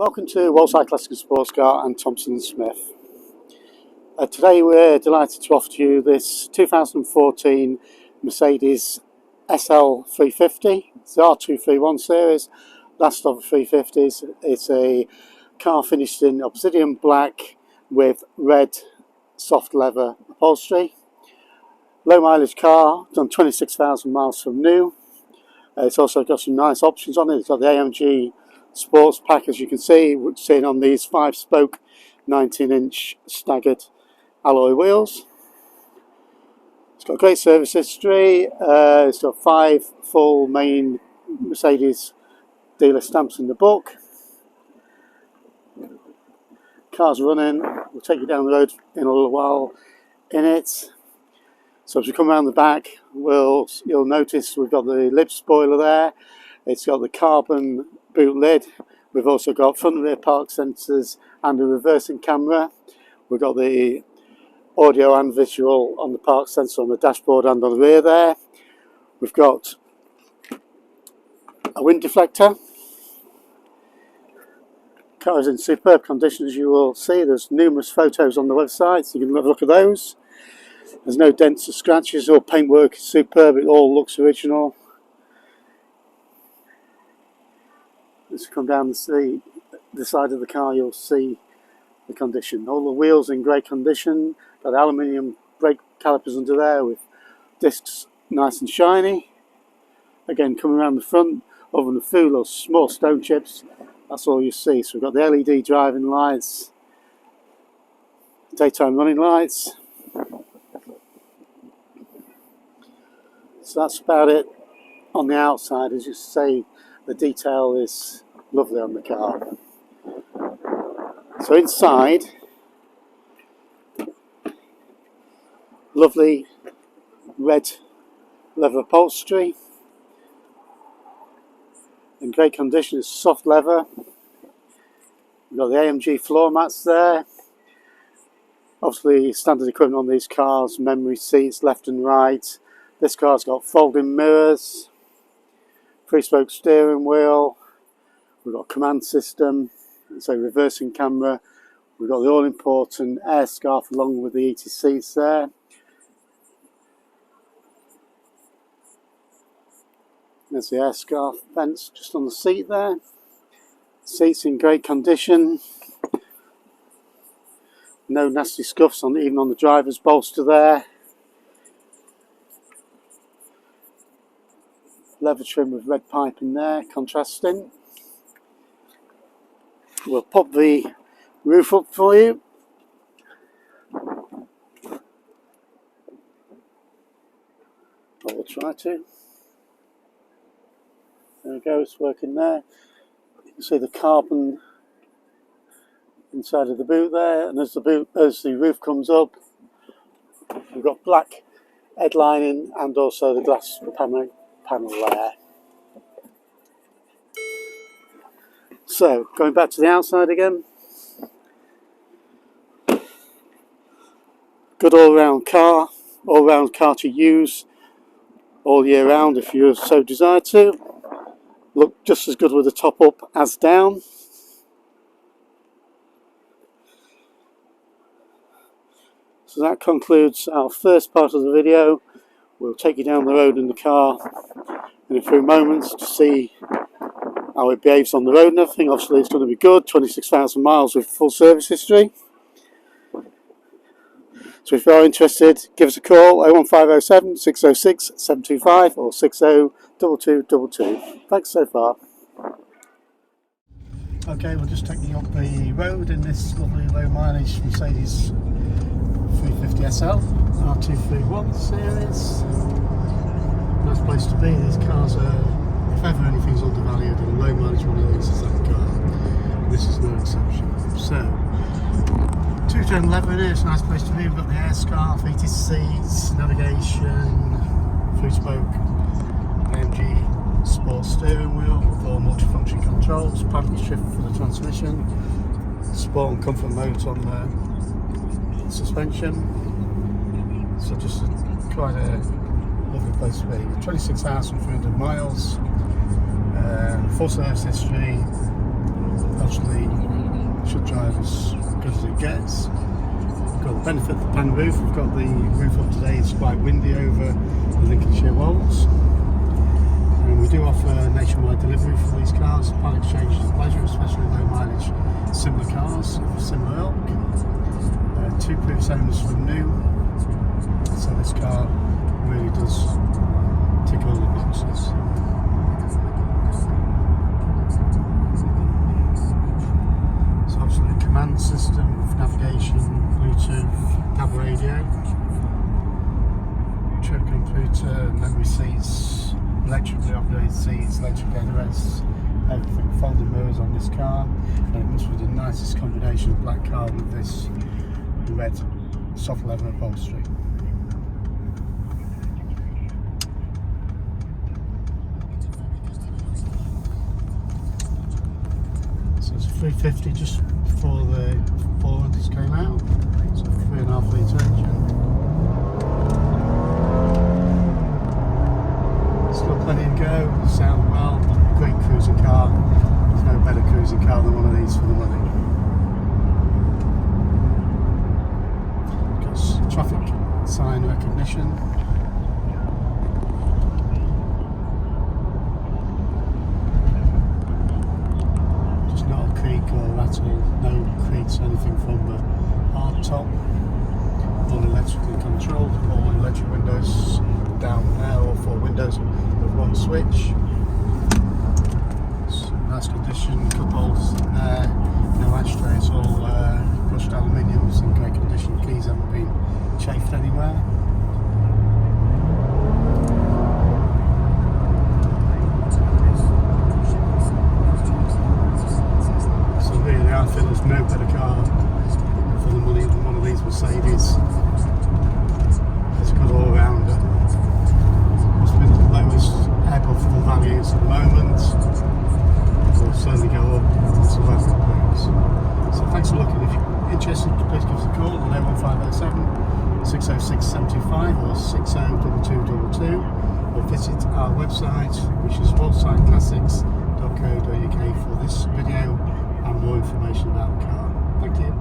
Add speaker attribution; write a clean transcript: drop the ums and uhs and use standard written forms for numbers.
Speaker 1: Welcome to Walsall Classical Sports Car and Thompson & Smith. Today we're delighted to offer to you this 2014 Mercedes SL350. It's the R231 series, last of the 350s. It's a car finished in Obsidian Black with red soft leather upholstery. Low mileage car, done 26,000 miles from new. It's also got some nice options on it. It's got the AMG Sports pack, as you can see, sitting on these 5-spoke 19-inch staggered alloy wheels. It's got great service history. It's got 5 full main Mercedes dealer stamps in the book. Car's running. We'll take you down the road in a little while in it. So as we come around the back, you'll notice we've got the lid spoiler there. It's got the carbon boot lid. We've also got front and rear park sensors and a reversing camera. We've got the audio and visual on the park sensor on the dashboard and on the rear there. We've got a wind deflector. The car is in superb condition, as you will see. There's numerous photos on the website, so you can have a look at those. There's no dents or scratches, or paintwork is superb. It all looks original. As you come down the side of the car, you'll see the condition. All the wheels in great condition. Got aluminium brake calipers under there with discs nice and shiny. Again, coming around the front, other than a few of small stone chips, that's all you see. So we've got the LED driving lights, daytime running lights. So that's about it on the outside. As you say, the detail is lovely on the car. So inside, lovely red leather upholstery in great condition. It's soft leather. We've got the AMG floor mats there. Obviously standard equipment on these cars, memory seats left and right. This car's got folding mirrors, 3-spoke steering wheel. We've got a command system, it's a reversing camera. We've got the all-important Airscarf along with the heated seats there. There's the Airscarf vents just on the seat there. Seats in great condition. No nasty scuffs even on the driver's bolster there. Leather trim with red pipe in there, contrasting. We'll pop the roof up for you. We'll try to. There we go, it's working there. You can see the carbon inside of the boot there, and as the roof comes up, we've got black headlining and also the glass panel there. So, going back to the outside again. Good all-round car to use all year round if you so desire to. Look just as good with the top up as down. So that concludes our first part of the video. We'll take you down the road in the car in a few moments to see how it behaves on the road and everything. Obviously it's going to be good, 26,000 miles with full service history. So if you are interested, give us a call, 01507 606 725 or 602222. Thanks so far. Okay, we're just taking you up the road in this lovely low mileage Mercedes 350 SL R231 series. Nice place to be. These cars are, if ever anything's undervalued, and low mileage one of these is that car. This is no exception. So, 2-tone leather in here, it's a nice place to be. We've got the Airscarf, heated seats, navigation, 3-spoke AMG Sport steering wheel with all multifunction controls, paddle shift for the transmission, sport and comfort modes on the suspension. So just quite a lovely place to be. 26,300 miles, full service history, obviously should drive as good as it gets. We've got the benefit of the pan roof. We've got the roof up today. It's quite windy over the Lincolnshire Wolds. And we do offer nationwide delivery for these cars. Part exchange is a pleasure, especially low mileage similar cars of similar ilk. 2 proof owners from new. So this car really does tick all the boxes. So obviously a command system with navigation, Bluetooth, DAB radio, trip computer, memory seats, electrically operated seats, electric headrests, everything. Folding mirrors on this car, and it must be the nicest combination of black car with this red soft leather upholstery. So it's a 350 just before the 400s came out. So 3.5 litre engine. Still plenty to go. Sound well. Great cruising car. There's no better cruising car than one of these for the money. Got traffic sign recognition. Not a creak or rattle, no creaks or anything from the hard top. All electrically controlled, all electric windows down there, all 4 windows with one switch. It's nice condition, cup holders in there, no ashtray, it's all brushed aluminium, it's in great condition, keys haven't been chafed anywhere. I feel there's no better car for the money than one of these Mercedes. It's a good all-rounder. Must be the lowest airbuffable values at the moment. Will certainly go up as the weather improves. So thanks for looking. If you're interested, please give us a call on 01507 606 725 or 602222, or visit our website, which is sportsideclassics.co.uk, for this video and more information about the car. Thank you.